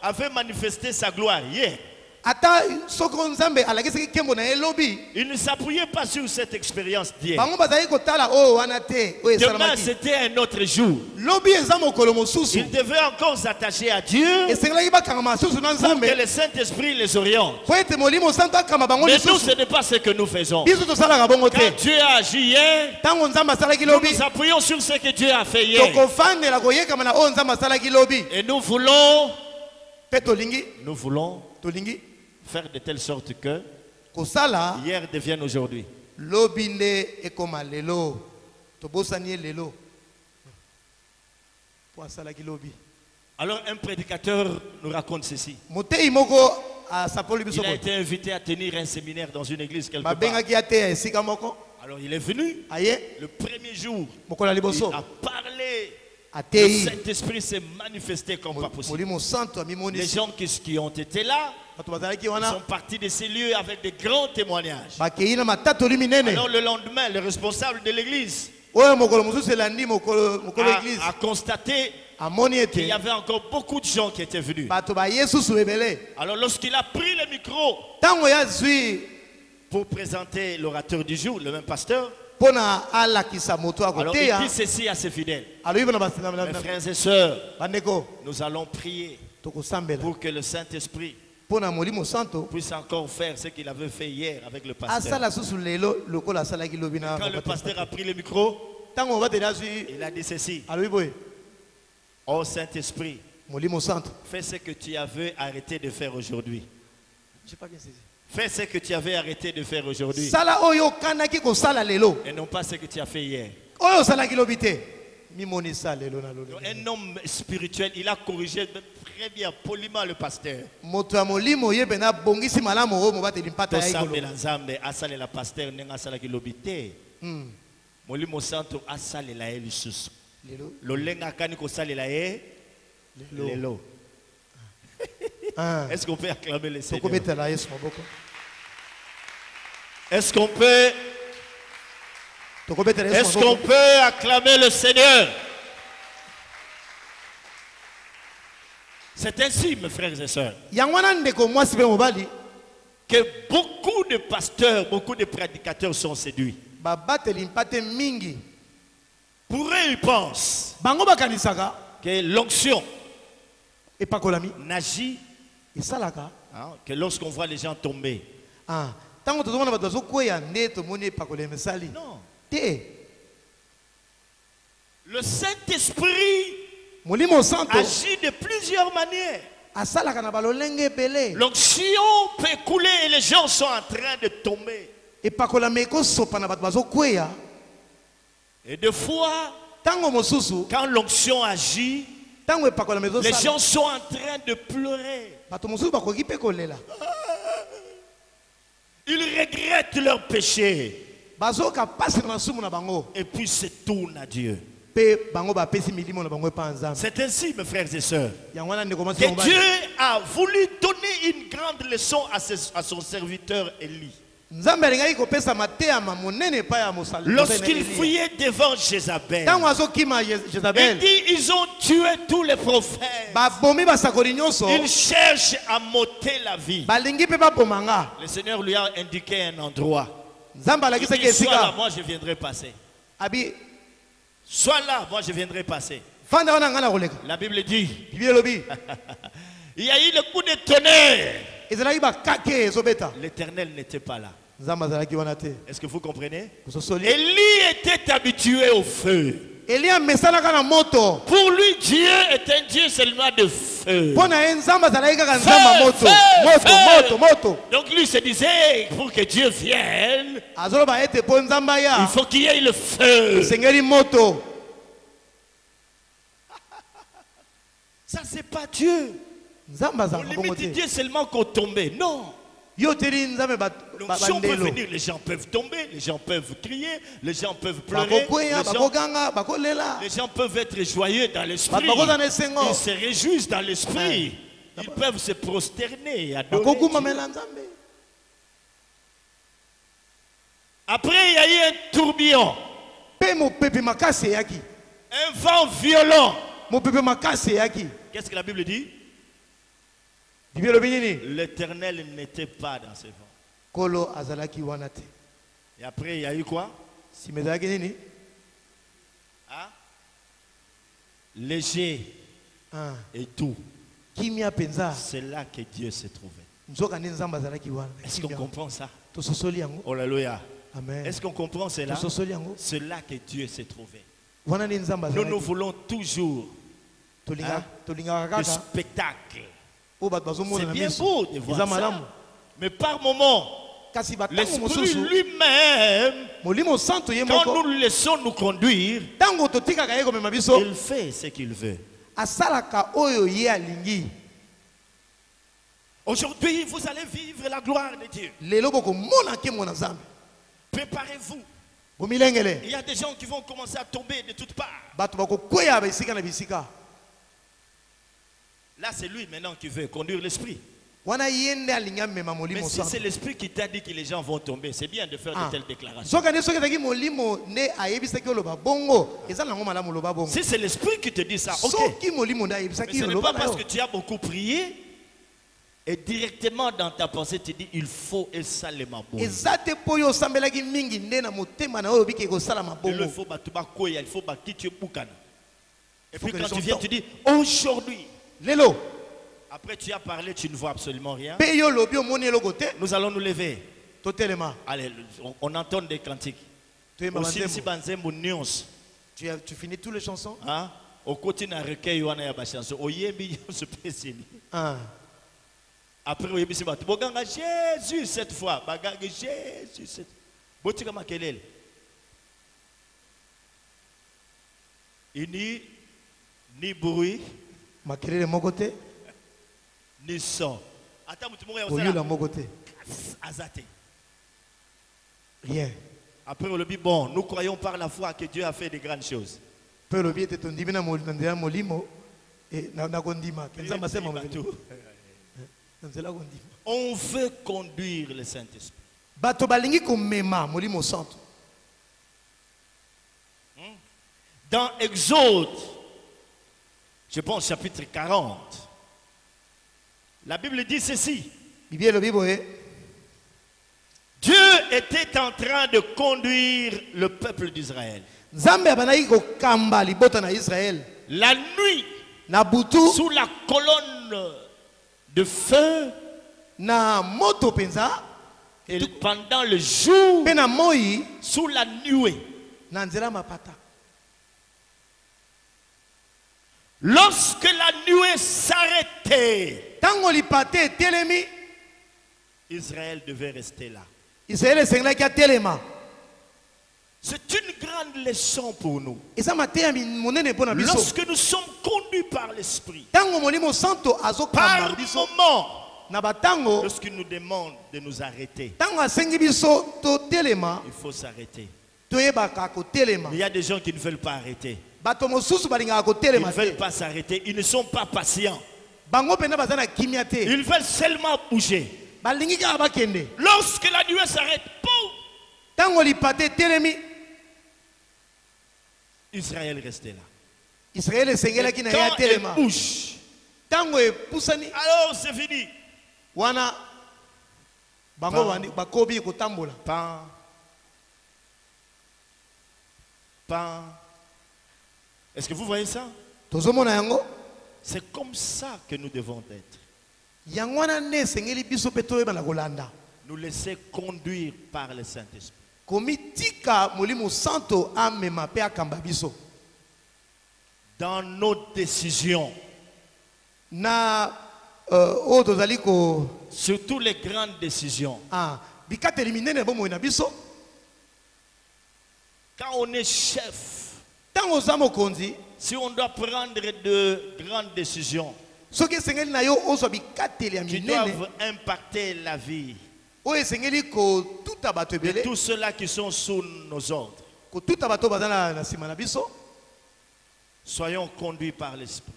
avait manifesté sa gloire hier,
ata soko nzambe alakisaki nkembo na ye lobi
il ne s'appuyait pas sur cette expérience d'hier.
bango bazali kotala oyo wana te oyo
Demain,
esalamaki
c'était un autre jour.
lobi eza mokolo mosusu
Ils devaient encore s'attacher à Dieu
esengelaki bakangama susu na
pour que
nzambe
le Saint-Esprit les oriente.
po ete molimo santo akamba bango
Mais nous,
lisusu
ce n'est pas ce que nous faisons.
biso tosalaka bongo
Quand
te
Dieu a agi hier,
ntango nzambe asalaki
nous
lobi
nous appuyons sur ce que Dieu a fait hier.
tokofandela koyekama na oyo nzambe asalaki lobi
Et nous voulons
mpe tolingi
faire de telle sorte que
kosala
hier devienne aujourd'hui.
lobi nde ekoma lelo tobosani ye lelo po asalaki lobi
Alors un prédicateur nous raconte ceci.
motei moko asapoli biso
Il a
boye
été invité à tenir un séminaire dans une église quelque part.
babengaki ya te ya esika moko
Alors il est venu
aye
le premier jour.
mokolo ya
Il
liboso
a parlé. Le
atei
Saint-Esprit s'est manifesté comme pas possible.
molimo santo
Les
amimonisi
gens qui ont été là
bato bazalaki
sont
wana
partis de ces lieux avec de grands témoignages.
bakei na matatoli minene
Alors le lendemain, le responsable de l'église
oyo mokolo mosusu elandi mokolo église
a constaté
amoni
qu'il y
ete
avait encore beaucoup de gens qui étaient venus.
bato baye susu ebele
Alors lorsqu'il a pris le micro
ntango ya zwi
pour présenter l'orateur du jour, le même pasteur,
mpo na alakisa moto
alors il
akoteya
dit ceci à ses fidèles.
alobi bana
Mes frères et sœurs,
bandeko
nous allons prier
tokosambela
pour que le Saint-Esprit
mpo na molimo santo
puisse encore faire ce qu'il avait fait hier avec le pasteur.
asala susu lelo lokola asalaki lobi na
Quand le pasteur a pris le micro,
ntango mobateli azwi
il a dit ceci.
alobi boye
Oh Saint-Esprit,
molimo santo
fais ce que tu avais arrêté de faire aujourd'hui.
J'ai pas bien saisi.
Fais ce que tu avais arrêté de faire aujourd'hui
sala oyo okandaki kosala lelo
et non pas ce que tu as fait hier.
oyo osalaki lobi te mimonisa lelo na
Donc,
lobi
un homme spirituel, il a corrigé très bien, poliment le pasteur.
moto ya molimo ye pena abongisi malamu oyo mobateli mpata ya ikolo
Tosambela nzambe asalela pasteur ndenge asalaki lobi te. Molimo santo asalela ye lisusu.
lelo
Lolenge akani kosalela ye lelo.
Ah.
Est-ce qu'on peut acclamer le Seigneur?
tokobetela yesu maboko
Est-ce qu'on peut
tokobetela yesu
Est-ce qu'on
maboko
peut acclamer le Seigneur? C'est ainsi, mes frères et sœurs,
yango wana ndeko mwasi mpe mobali
que beaucoup de pasteurs, beaucoup de prédicateurs sont séduits.
babateli mpate mingi
Pour eux, ils pensent
bango bakanisaka
que l'onction
epakolami
n'agit
esalaka
que lorsqu'on voit les gens tomber.
ntango tozomona bato bazokweya nde tomoni epakolema esali
Non.
te.
Le Saint-Esprit
molimo santo
agit de plusieurs manières.
asalaka na balolenge ebele.
L'onction peut couler et les gens sont en train de tomber.
epakolama ekosopa na bato bazokweya.
Et des fois,
ntango mosusu
quand l'onction agit,
ntango epakolama
les
ezosala
gens sont en train de pleurer.
bato mosusu bakoki mpe kolela.
Ils regrettent leur péché.
bazoka pasi na masumu na bango
Et puis se tournent à Dieu.
mpe bango bapesi milimo na bango epa nzambe.
C'est ainsi, mes frères et sœurs,
yango wana ndeko mwasi
que
mobali.
Dieu a voulu donner une grande leçon à son serviteur Élie.
nzambe alingaki kopesa mateyama monene epai ya mosali.
Lorsqu'il fuyait devant Jézabel,
ntango azokima
il
Jezabel
dit ils ont tué tous les prophètes.
babomi basakoli nyonso
Ils cherchent à m'ôter la vie.
balingi mpe babomanga.
Le Seigneur lui a indiqué un endroit.
nzambe
Il
alakisaki
dit, sois là,
esika
moi je viendrai passer.
abi
Sois là, moi je viendrai passer.
fanda wana ngai na koleka.
La Bible dit,
bibi elobi
il y a eu le coup de tonnerre.
ezalaki bakake ezobeta.
L'Éternel n'était pas là.
nzambe azalaki wana te.
Est-ce que vous comprenez?
kososoli
Élie était habitué au feu.
eliya amesanaka na moto.
Pour lui, Dieu est un Dieu seulement de feu.
mpo na ye nzambe azalaki kaka nzambe ya moto.
Feu.
moto.
Donc lui se disait, pour que Dieu vienne,
azoloba ete mpo nzambe
il
aya
faut qu'il y ait le feu.
esengeli moto.
Ça, c'est pas Dieu.
nzambe
On
azalaka bongo
limite
te.
Dieu seulement qu'au tomber. Non.
yo teli nzambe
L'onction peut
bandelo
venir, les gens peuvent tomber, les gens peuvent crier, les gens peuvent pleurer,
bakokweya bakoganga bakolela
les gens peuvent être joyeux dans l'esprit.
bakoza na esengo
Ils se réjouissent dans l'esprit. Ils peuvent se prosterner et adorer Dieu.
bakokumamela nzambe.
Après, il y a eu un tourbillon,
mpe mopepe makasi eyaki.
un vent violent.
mopepe makasi eyaki.
Qu'est-ce que la Bible dit?
bibi elobi nini.
L'Éternel n'était pas dans ce vent.
kolo azalaki wana te.
Et après, il y a eu quoi?
nsima ezalaki nini.
Hein? Léger et tout.
kimia mpenza.
C'est là que Dieu se trouvait.
nzoka nde nzambe azalaki wana.
Est-ce qu'on comprend ça?
tososoli yango.
Alléluia.
amen.
Est-ce qu'on comprend cela?
tososoli yango.
C'est là que Dieu se trouvait.
wana nde nzambe
Nous
azalaki.
voulons toujours
tolingaka
le
kaka
spectacle.
oyo bato bazomona
C'est
na
bien
miso.
beau de
eza
voir ça.
malamu.
Mais par moment,
kasi batango
l'Esprit
mosusu
lui-même,
molimo santo ye
quand
moko
nous le laissons nous conduire,
ntango totikaka ye komema biso
il fait ce qu'il veut.
asalaka oyo ye alingi.
Aujourd'hui, vous allez vivre la gloire de Dieu.
lelo bokomona nkembo na nzambe.
Préparez-vous.
bomilengele
Il y a des gens qui vont commencer à tomber de toutes parts.
bato bakokweya bisika na bisika.
Là, c'est lui maintenant qui veut conduire l'esprit.
wana ye nde alingi amema
Mais
molimo
si
santo.
c'est l'esprit qui t'a dit que les gens vont tomber, c'est bien de faire de telles déclarations.
soki nde soki ezalaki molimo nde ayebisaki oloba bongo eza nango malamu oloba bongo.
Si c'est l'esprit qui te dit ça, ok.
soki molimo nde
Mais
ayebisaki
ce n'est
oloba
pas
na
parce
yo.
que tu as beaucoup prié et directement dans ta pensée tu dis il faut et ça les mabons.
eza te mpo oyo osambelaki mingi nde na motema na oyo obiki ekosalama
Il
bongo.
faut batuba koya, il faut bakiti bukana. Et puis
que
quand
les
tu
gens
viens,
tombent.
tu dis aujourd'hui.
lelo
Après tu as parlé, tu ne vois absolument rien.
mpe yo olobi omoni eloko te.
Nous allons nous lever.
totelema
Allez, on entend des cantiques.
toyemba
Aussi si
banzembo.
banzembo nyonso.
Tu finis toutes les chansons.
Hein? Au côté d'un recueil wana ya ba chanson. Oyembi nyonso peseni. Après oyembi si batu boganga Jésus cette fois. Baganga Jésus cette. Botika makelele. Ni bruit,
makelele moko te
ni son. Ata mutu moko ya
koyola
osala
moko te
azate.
rien.
Après on le dit bon, nous croyons par la foi que Dieu a fait de grandes choses.
mpe olobi ete tondimi na nzela molimo na kondima ke nzambe asema na nzela kondima.
On veut conduire le Saint-Esprit.
bato balingi komema molimo santo.
Dans Exode, je pense chapitre 40, la Bible dit ceci.
bibi elobi boye
Dieu était en train de conduire le peuple d'Israël.
nzambe abanaki kokamba libota na Israël
la nuit
na butu
sous la colonne de feu
na moto penza
et pendant le jour
pe na moi
sous la nuée.
na nzela mapata.
Lorsque la nuée s'arrêtait,
Tango lipate telemi
Israël devait rester là.
Israël esengelaki atelema.
C'est une grande leçon pour nous.
Eza mateya monene mpona biso.
Lorsque nous sommes conduits par l'Esprit,
Tango molimo santo azokamba
par
biso
moment,
na batango
lorsqu'il nous demande de nous arrêter,
tango asengi biso totelema
il faut s'arrêter.
toyebaka kotelema.
Mais il y a des gens qui ne veulent pas arrêter.
Bato mosusu balingaka
Ils ne
kotelema
veulent
te.
pas s'arrêter. Ils ne sont pas patients.
Bango pena baza na kimia te.
Ils veulent seulement bouger.
Balingi kaka bakende.
Lorsque la nuée s'arrête, pouf,
Tango lipate telemi
Israël restait là.
Israël esengelaki na ye
Quand elle
atelema.
bouge,
Tango epusani
alors c'est fini.
wana bango
Pan.
bakobi kotambola.
Pan. Pan. Est-ce que vous voyez ça?
Tozomona yango
C'est comme ça que nous devons être.
yango wana nde esengeli biso mpe toyeba na kolanda.
Nous laisser conduire par le Saint-Esprit.
Komitika molimo santo amema mpe akamba biso
Dans nos décisions,
na oyo tozali ko
surtout les grandes décisions.
bikateli minene bomoi na biso.
Quand on est chef,
Ntango oza mokonzi
si on doit prendre de grandes décisions
soki esengeli na yo ozwa bikateli ya
qui
minene
doivent impacter la vie
oyo esengeli kotuta bato
de
ebele
tous ceux-là qui sont sous nos ordres,
kotuta bato baza na nsima na biso,
soyons conduits par l'Esprit.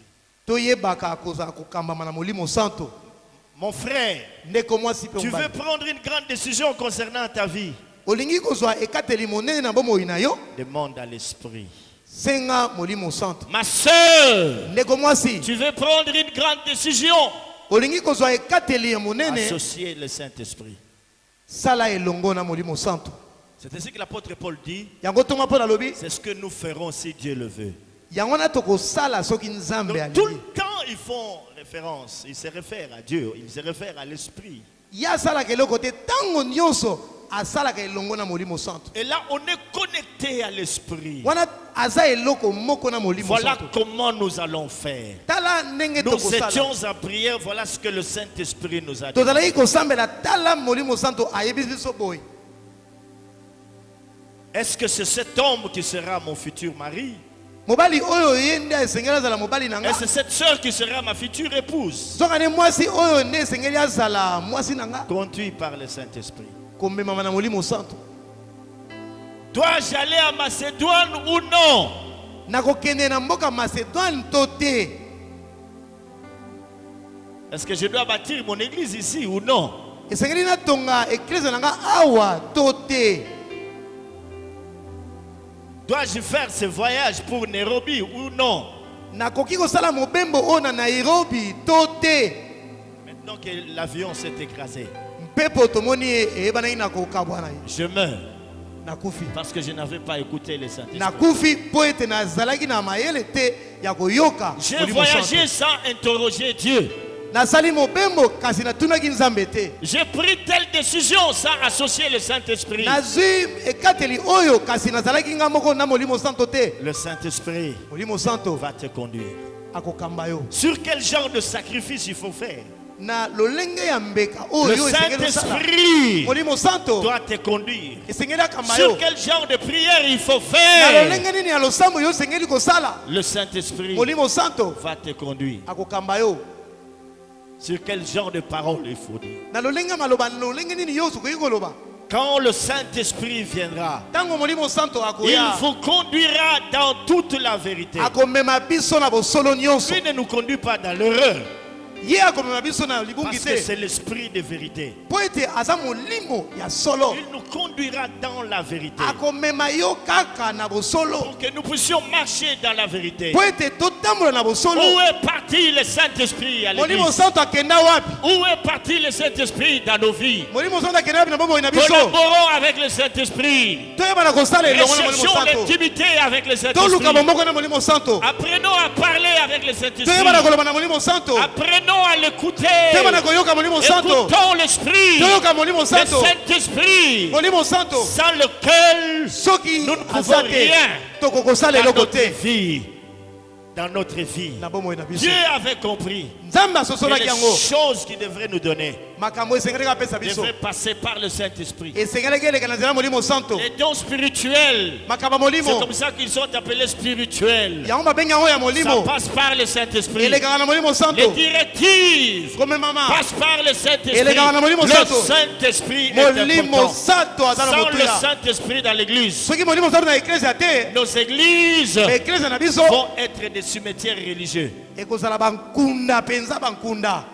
toyebaka kozala kokambama na molimo santo.
Mon frère,
Ndeko mwasi mpe
tu veux
mobali,
prendre une grande décision concernant ta vie,
olingi kozwa ekateli monene na bomoi na yo,
demande à l'Esprit.
senga molimo santo.
Ma soeur,
Ndeko mwasi,
tu veux prendre une grande décision,
olingi kozwa ekateli ya monene,
associer le Saint-Esprit.
sala elongo na molimo santo.
C'est ainsi que l'apôtre Paul dit,
Yango tonga mpo na lobi
c'est ce que nous ferons si Dieu le veut.
yango na tokosala soki nzambe
Donc, tout
alingi.
le temps, ils font référence, ils se réfèrent à Dieu, ils se réfèrent à l'Esprit.
Ye asalaka eloko te ntango nyonso asalaka elongo na molimo santo.
Et là, on est connecté à l'Esprit.
Wana aza eloko moko na molimo
Voilà
santo.
comment nous allons faire.
Tala ndenge
Nous
tokosala.
étions en prière, voilà ce que le Saint-Esprit nous a dit.
Tozalaki kosambela tala molimo santo ayebisi biso boye.
Est-ce que c'est cet homme qui sera mon futur mari?
Mobali oyo ye nde esengeli azala mobali na nga.
Est-ce cette sœur qui sera ma future épouse?
Soka ne mwasi oyo nde esengeli azala mwasi na nga.
Conduit par le Saint-Esprit.
Komemama na molimo santo.
Dois-je aller à Macédoine ou non?
Nakokende na mboka Macédoine to te.
Est-ce que je dois bâtir mon église ici ou non?
Esengeli na tonga eklise na nga awa to te.
Dois-je faire ce voyage pour Nairobi ou non?
Nakoki kosala mobembo oyo na Nairobi to te.
Maintenant que l'avion s'est écrasé,
Mpepo tomoni eyebanaki na kokabwana ye.
je meurs
Nakufi.
parce que je n'avais pas écouté le Saint-Esprit.
Nakufi po ete nazalaki na mayele te ya koyoka
J'ai
molimo
voyagé
santo.
sans interroger Dieu.
Nasali mobembo kasi natunaki nzambe te.
J'ai pris telle décision sans associer le Saint-Esprit.
Nazwi ekateli oyo kasi nazalaki nga moko na molimo santo te.
Le Saint-Esprit
Molimo santo
va te conduire.
akokamba yo.
Sur quel genre de sacrifice il faut faire?
Na lolenge ya mbeka
Le
oyo esengeli osala.
Saint-Esprit
Molimo santo
doit te conduire.
esengeli akamba yo.
Sur quel genre de prière il faut
Na
faire?
lolenge nini ya losambo yo esengeli kosala.
Le Saint-Esprit
Molimo santo
va te conduire.
akokamba yo.
Sur quel genre de parole il faut dire?
Na lolenge ya maloba lolenge nini yo okoki koloba.
Quand le Saint-Esprit viendra,
Tango molimo santo
il
akoya
vous conduira dans toute la vérité.
akomema biso na bosolo nyonso.
Lui ne nous conduit pas dans l'erreur.
ye akomema biso na
Parce
libungi
que
te
c'est l'esprit de vérité.
po ete aza molimo ya solo
Il nous conduira dans la vérité.
akomema yo kaka na bosolo
Pour que nous puissions marcher dans la vérité.
po ete totambola na bosolo
Où est parti le Saint-Esprit à
molimo
l'église?
santo akenda wapi
Où est parti le Saint-Esprit dans nos vies?
molimo santo akenda wapi na bomoi na biso
Collaborons avec le Saint-Esprit.
toyeba na kosala elongo na molimo
Recherchons
santo
l'intimité avec le
toluka
Saint-Esprit.
bomboko na molimo santo
Apprenons à parler avec le
toyeba na
Saint-Esprit.
koloba na molimo santo
Apprenons à l'écouter.
toyeba na koyoka molimo santo
Écoutons l'Esprit.
toyoka molimo
Le
santo
Saint-Esprit.
molimo santo
Sans lequel
soki
nous ne pouvons
aza te
rien
tokokosala
dans
eloko
notre
te
vie. Dans notre vie.
na bomoi na biso
Dieu avait compris
nzambe
que
asosolaki
les
yango
choses qu'il devrait nous donner
makambo esengelaki apesa biso
devraient passer par le Saint-Esprit.
esengelaki eleka na nzela molimo santo
Les dons spirituels,
makambo ya
c'est
molimo
comme ça qu'ils sont appelés spirituels.
yango babengi yango ya
Ça
molimo
passe par le Saint-Esprit.
elekaka na molimo
Les
santo
directives
komemama
passent par le Saint-Esprit.
Elekaka na molimo
Le
santo.
Saint-Esprit est
molimo
important.
santo aza na
Sans le
motuya
Saint-Esprit dans l'église,
soki molimo santo na eklezia te
nos églises
eklezia na biso
vont être des cimetières religieux.
ekozala bankunda mpenza bankunda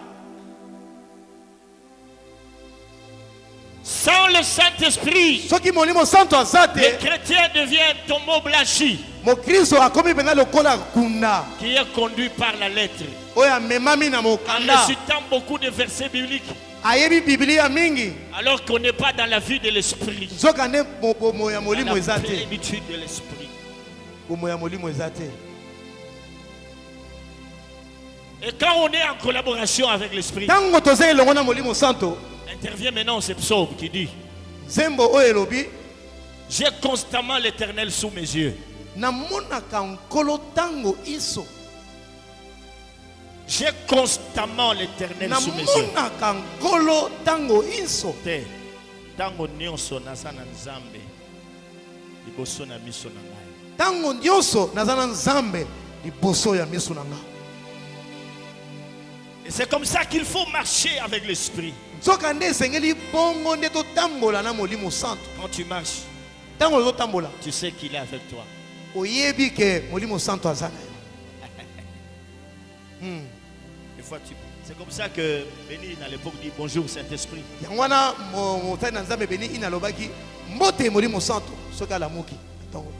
Sans le Saint-Esprit,
soki molimo santo aza
le
te
chrétien devient tombeau blanchi
mokristo akomi mpenza lokola nkunda
qui est conduit par la lettre.
oyo amemami na
En
mokanda
récitant beaucoup de versets bibliques,
ayebi biblia mingi
alors qu'on n'est pas dans la vie de l'esprit.
nzoka nde bomo ya
Dans
molimo
la
eza te
plénitude de l'esprit.
bomo ya molimo eza te
Et quand on est en collaboration avec l'esprit,
ntango toza elongo na molimo santo
intervient maintenant ce psaume qui dit:
nzembo oyo elobi
j'ai constamment l'Éternel sous mes yeux.
namonaka nkolo ntango iso
J'ai constamment l'Éternel sous mes yeux.
namonaka nkolo ntango iso
Te, tango nyonso naza na Nzambe liboso na miso na ngai.
ntango nyonso naza na nzambe liboso ya miso na nga
Et c'est comme ça qu'il faut marcher avec l'esprit.
nzoka nde esengeli bongo nde totambola na molimo santo
Quand tu marches,
ntango ozotambola
tu sais qu'il est avec toi.
oyebi ke molimo santo aza na yo
Des fois, c'est comme ça que Béni à l'époque dit bonjour Saint-Esprit.
yango wana motali na nzambe beni ina alobaki mbote molimo santo soki alamuki ntongo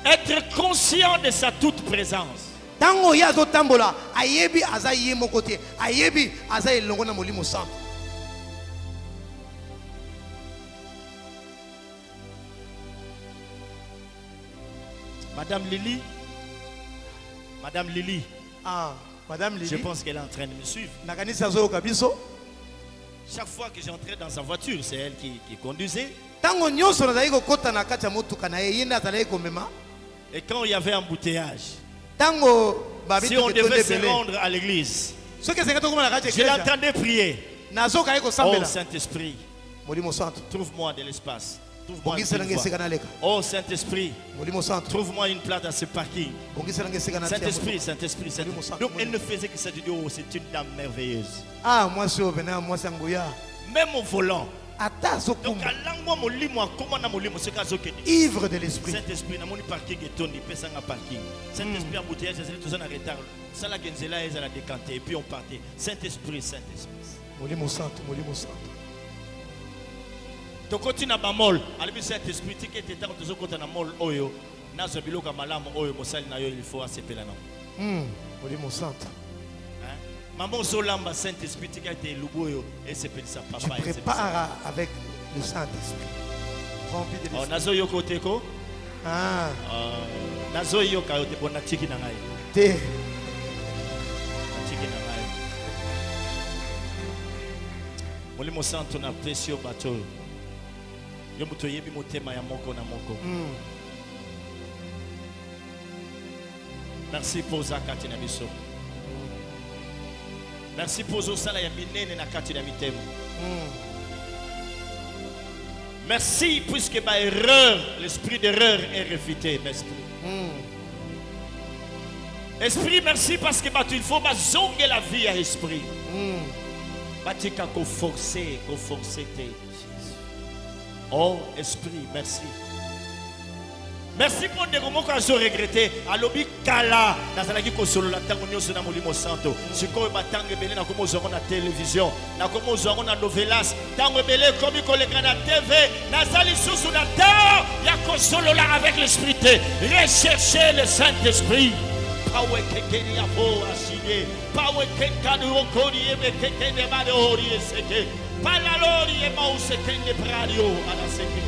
Être conscient de sa toute présence.
ntango ye azotambola ayebi aza ye moko te ayebi aza elongo na molimo santo
Madame Lily,
madame
je
Lili
pense qu'elle est en train de me suivre.
nakanisi azoyoka biso
Chaque fois que j'entrais dans sa voiture, c'est elle qui conduisait.
ntango nyonso nazalaki kokɔta na kati ya motuka na ye ye nde azalaki komema
Et quand il y avait embouteillage,
ntango
si on devait se
babitoketondebele
rendre à l'église,
soki esengeli tokóma na kati ya
je
eklezia
l'entendais prier.
nazokaki
Oh
kosambela
Saint-Esprit,
molimo santo
trouve-moi de l'espace. Trouve-moi une
bongiselanga
petite
esika
voie.
naleka
Oh Saint-Esprit,
molimo santo
trouve-moi une place dans ce parking.
bongiselanga esika natia
Saint-Esprit, Saint-Esprit,
Molimo
Saint-Esprit.
Santo,
Donc elle
Molimo.
ne faisait que ça. Tu dis, oh, c'est une dame merveilleuse.
mwasi oyo pena mwasi ya nguya
Même au volant.
ata
Donc
azokuma
à l'angwa molimo, comment na molimo, c'est qu'à zoke.
ivre de l'esprit
Saint-Esprit, na moni parking et Tony, pesa nga parking. Saint-Esprit, embouteillage, c'est tout ça en retard. Ça la genzela, elle a décanté. Et puis on partait. Saint-Esprit, Saint-Esprit.
molimo santo molimo santo
Tokoti na bamol, alibi Saint-Esprit, tike teta kotozo kota na mol oyo. Nazo biloka malamu oyo, mosali na yo, il faut asepela na.
molimo santo
Hein? Maman Zolamba, Saint-Esprit, tike te lubu oyo, et sepeli sa
tu
papa.
prépares avec le Saint-Esprit rempli de
Oh,
l'esprit
nazo yoko teko. Nazo yoka yote bona tiki na ngai.
te
Tiki na ngai. Molimo santo na pesio bato. Yo muto yebi motema ya moko na moko. Merci pour zakati na biso. Merci pour zosala ya minene na kati na mitema. Merci puisque ma erreur, l'esprit d'erreur est réfuté, Esprit. Esprit, merci parce que il faut zonguer la vie à esprit. Batika ko forcer te. Oh, Esprit, merci. Merci pour des moments qu'on a regretté. À l'obi kala, nazalaki kosolo la tango nyoso na molimo santo. Siko batange belé na komo zoro na télévision, na komo zoro na novelas. Tango belé komi kolega na TV, nazali susu na terre. Ya kosolo là avec l'esprit. Recherchez le Saint-Esprit. Pawe kekeni avo aside. Pawe kenkanu okori ebe kekeni made ori eseke. Palalori e mause kende pradio ala seke.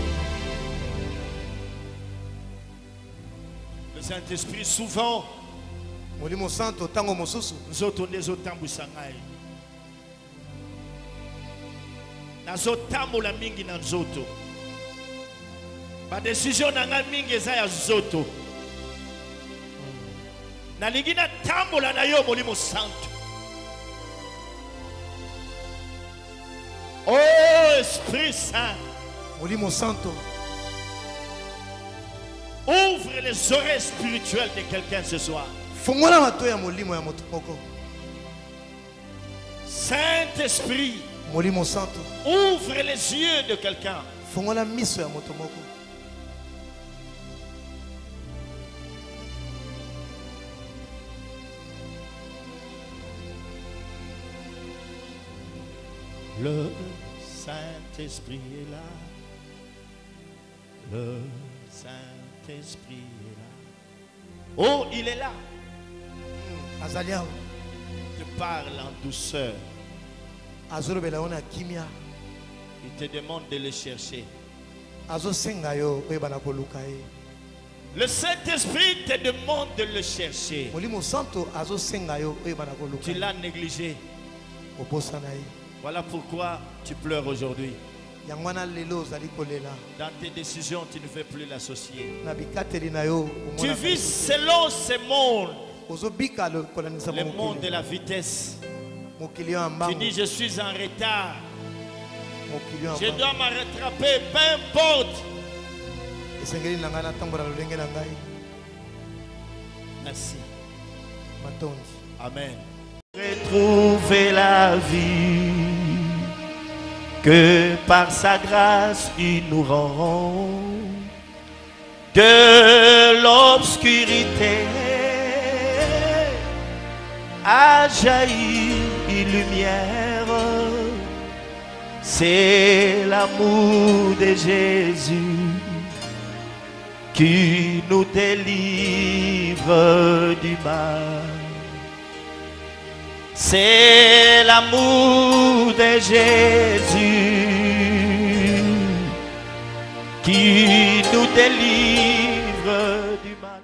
Le Saint-Esprit souvent
molimo santo tango mosusu
nzoto ndezotambwisa ngai nazotambola mingi na nzoto badesizio na ngai mingi eza ya nzoto nalingi natambola na yo molimo santo. Oh Esprit Saint,
molimo santo,
ouvre les oreilles spirituelles de quelqu'un ce soir.
fongola mato ya molimo ya moto moko.
Saint-Esprit,
molimo santo,
ouvre les yeux de quelqu'un.
fongola miso ya moto moko.
Le Saint-Esprit est là. Le Saint-Esprit est là. Oh, il est là.
Azalia,
Il te parle en douceur.
azoro belaona kimia.
Il te demande de le chercher.
Azo senga yo oyebana koluka ye.
Le Saint-Esprit te demande de le chercher.
Molimo santo azo senga yo oyebana koluka.
Tu l'as négligé.
Obosana ye.
Voilà pourquoi tu pleures aujourd'hui.
Yangwana lelo zali kolela.
Dans tes décisions, tu ne veux plus l'associer.
Na bikateli na yo.
Tu vis selon ce monde.
Ozobika le kolanisa
Le monde de la vitesse.
Mokilio amba.
Tu dis je suis en retard.
Mokilio amba.
Je dois me rattraper, peu importe.
Esengeli nanga na tambola lolenge na ngai.
Merci.
Matondi.
Amen. Retrouver la vie que par sa grâce il nous rend de l'obscurité a jailli une lumière. C'est l'amour de Jésus qui nous délivre du mal. C'est l'amour de Jésus qui nous délivre du mal.